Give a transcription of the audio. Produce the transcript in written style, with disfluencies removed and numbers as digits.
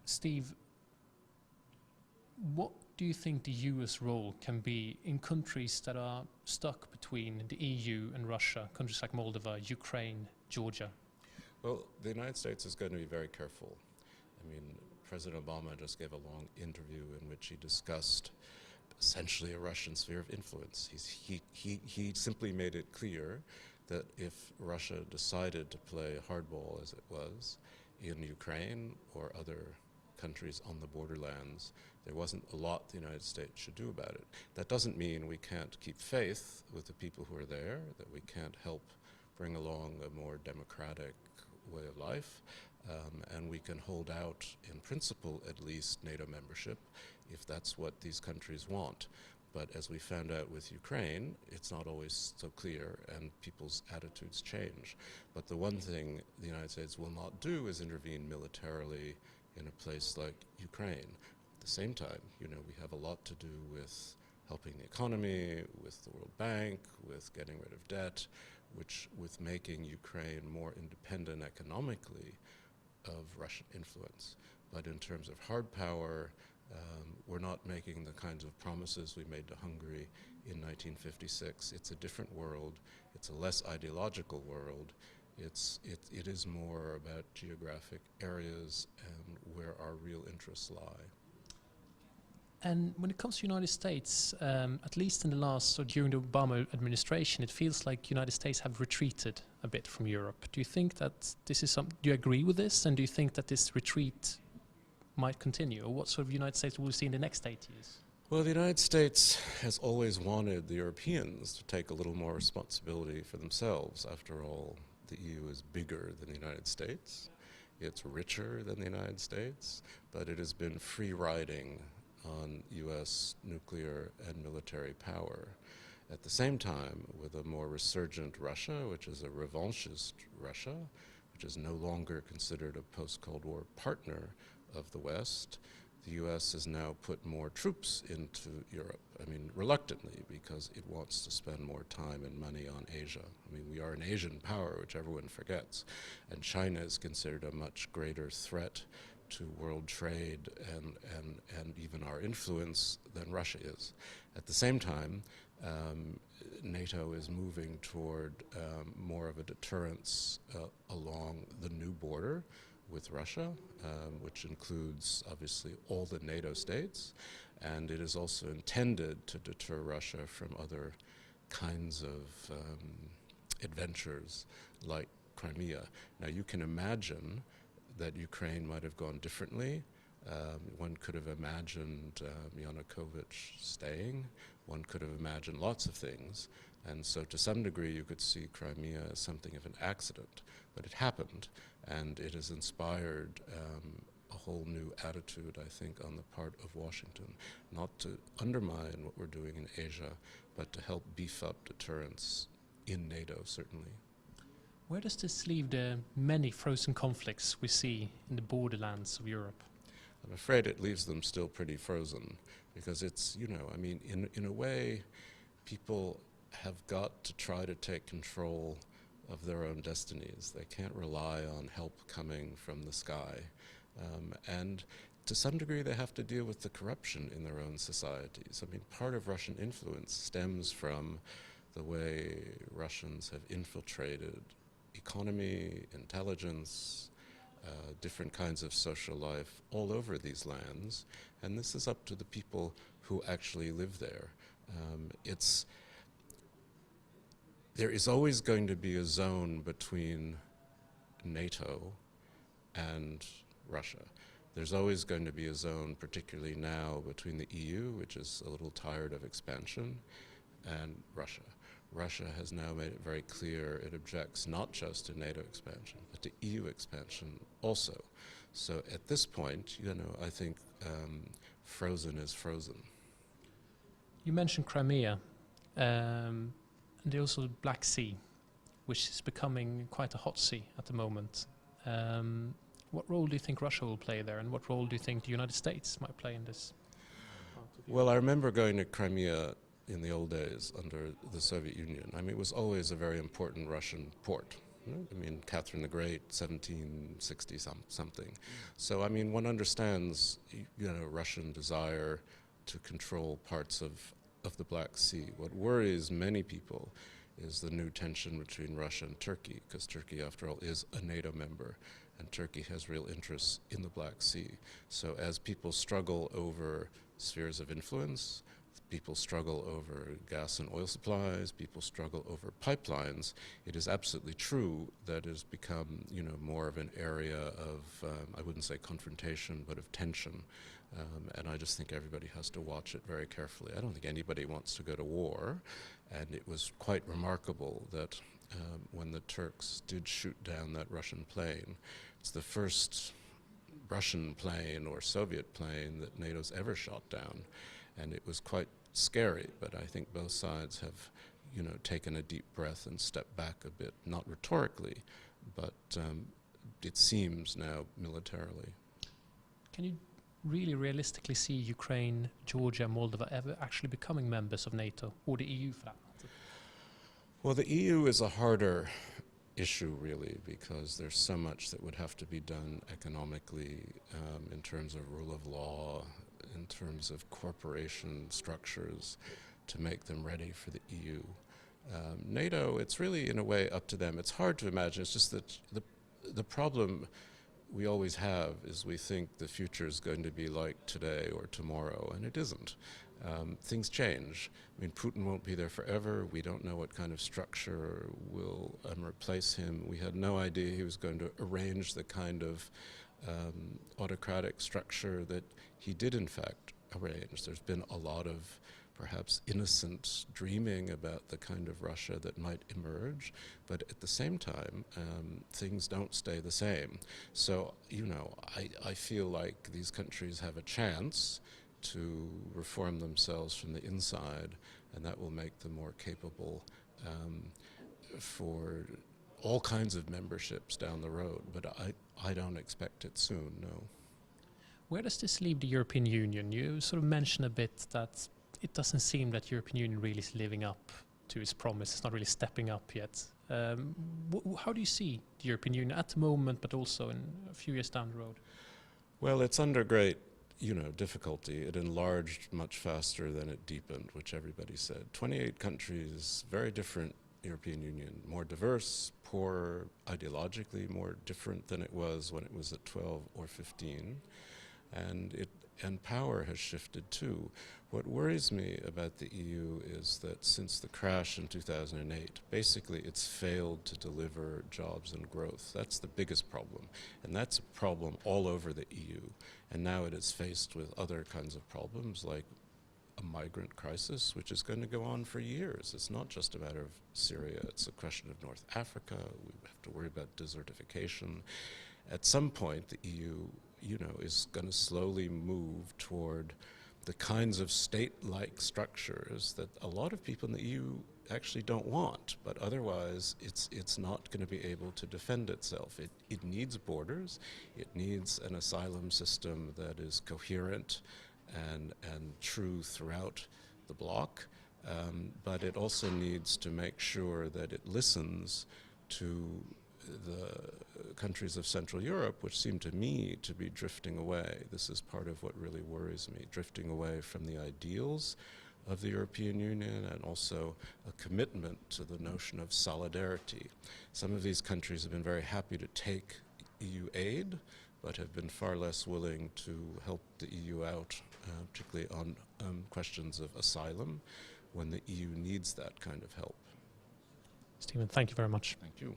Steve, what do you think the US role can be in countries that are stuck between the EU and Russia, countries like Moldova, Ukraine, Georgia? Well, the United States is going to be very careful. I mean, President Obama just gave a long interview in which he discussed essentially a Russian sphere of influence. He simply made it clear that if Russia decided to play hardball, as it was, in Ukraine or other countries on the borderlands, there wasn't a lot the United States should do about it. That doesn't mean we can't keep faith with the people who are there, that we can't help bring along a more democratic way of life, and we can hold out, in principle at least, NATO membership if that's what these countries want. But as we found out with Ukraine, it's not always so clear and people's attitudes change. But the one thing the United States will not do is intervene militarily in a place like Ukraine. At the same time, you know, we have a lot to do with helping the economy, with the World Bank, with getting rid of debt, with making Ukraine more independent economically of Russian influence. But in terms of hard power, we're not making the kinds of promises we made to Hungary in 1956. It's a different world. It's a less ideological world. It is more about geographic areas and where our real interests lie. And when it comes to the United States, at least in the last, or during the Obama administration, it feels like the United States have retreated a bit from Europe. Do you think that this is do you agree with this? And do you think that this retreat might continue? Or what sort of United States will we see in the next 8 years? Well, the United States has always wanted the Europeans to take a little more responsibility for themselves. After all, the EU is bigger than the United States. It's richer than the United States, but it has been free riding on US nuclear and military power. At the same time, with a more resurgent Russia, which is a revanchist Russia, which is no longer considered a post-Cold War partner of the West, the US has now put more troops into Europe. I mean, reluctantly, because it wants to spend more time and money on Asia. I mean, we are an Asian power, which everyone forgets, and China is considered a much greater threat to world trade and even our influence than Russia is. At the same time, NATO is moving toward more of a deterrence along the new border with Russia, which includes obviously all the NATO states, and it is also intended to deter Russia from other kinds of adventures like Crimea. Now you can imagine that Ukraine might have gone differently. One could have imagined Yanukovych staying. One could have imagined lots of things. And so to some degree you could see Crimea as something of an accident. But it happened, and it has inspired a whole new attitude, I think, on the part of Washington, not to undermine what we're doing in Asia, but to help beef up deterrence in NATO, certainly. Where does this leave the many frozen conflicts we see in the borderlands of Europe? I'm afraid it leaves them still pretty frozen, because it's, you know, I mean, in a way, people have got to try to take control of their own destinies. They can't rely on help coming from the sky. And to some degree, they have to deal with the corruption in their own societies. I mean, part of Russian influence stems from the way Russians have infiltrated economy, intelligence, different kinds of social life all over these lands, and this is up to the people who actually live there. There is always going to be a zone between NATO and Russia. There's always going to be a zone, particularly now, between the EU, which is a little tired of expansion, and Russia. Russia has now made it very clear it objects not just to NATO expansion, but to EU expansion also. So at this point, you know, I think frozen is frozen. You mentioned Crimea, and also the Black Sea, which is becoming quite a hot sea at the moment. What role do you think Russia will play there, and what role do you think the United States might play in this? Well, I remember going to Crimea in the old days under the Soviet Union. I mean, it was always a very important Russian port. Right? I mean, Catherine the Great, 1760 something. So, I mean, one understands, Russian desire to control parts of the Black Sea. What worries many people is the new tension between Russia and Turkey, because Turkey, after all, is a NATO member, and Turkey has real interests in the Black Sea. So as people struggle over spheres of influence, people struggle over gas and oil supplies, people struggle over pipelines, it is absolutely true that it has become, more of an area of, I wouldn't say confrontation, but of tension. And I just think everybody has to watch it very carefully. I don't think anybody wants to go to war, and it was quite remarkable that when the Turks did shoot down that Russian plane, it's the first Russian plane or Soviet plane that NATO's ever shot down, and it was quite scary, but I think both sides have, taken a deep breath and stepped back a bit, not rhetorically, but it seems now militarily. Can you really realistically see Ukraine, Georgia, Moldova ever actually becoming members of NATO, or the EU for that matter? Well, the EU is a harder issue, really, because there's so much that would have to be done economically, in terms of rule of law, in terms of corporation structures, to make them ready for the EU. NATO, it's really, in a way, up to them. It's hard to imagine. It's just that the problem we always have is we think the future is going to be like today or tomorrow, and it isn't. Things change. I mean, Putin won't be there forever. We don't know what kind of structure will replace him. We had no idea he was going to arrange the kind of autocratic structure that he did in fact arrange. There's been a lot of perhaps innocent dreaming about the kind of Russia that might emerge, but at the same time, things don't stay the same. So, I feel like these countries have a chance to reform themselves from the inside, and that will make them more capable for all kinds of memberships down the road, but I don't expect it soon, no. Where does this leave the European Union? You sort of mentioned a bit that it doesn't seem that European Union really is living up to its promise. It's not really stepping up yet. How do you see the European Union at the moment, but also in a few years down the road? Well, it's under great, difficulty. It enlarged much faster than it deepened, which everybody said. 28 countries, very different European Union, more diverse, poorer, ideologically more different than it was when it was at 12 or 15. And power has shifted too. What worries me about the EU is that since the crash in 2008, basically it's failed to deliver jobs and growth. That's the biggest problem. And that's a problem all over the EU. And now it is faced with other kinds of problems like a migrant crisis, which is going to go on for years. It's not just a matter of Syria, it's a question of North Africa. We have to worry about desertification. At some point, the EU, is going to slowly move toward the kinds of state-like structures that a lot of people in the EU actually don't want, but otherwise it's not going to be able to defend itself. It needs borders, it needs an asylum system that is coherent and true throughout the bloc, but it also needs to make sure that it listens to the countries of Central Europe, which seem to me to be drifting away. This is part of what really worries me, drifting away from the ideals of the European Union and also a commitment to the notion of solidarity. Some of these countries have been very happy to take EU aid, but have been far less willing to help the EU out, particularly on questions of asylum, when the EU needs that kind of help. Steven, thank you very much. Thank you.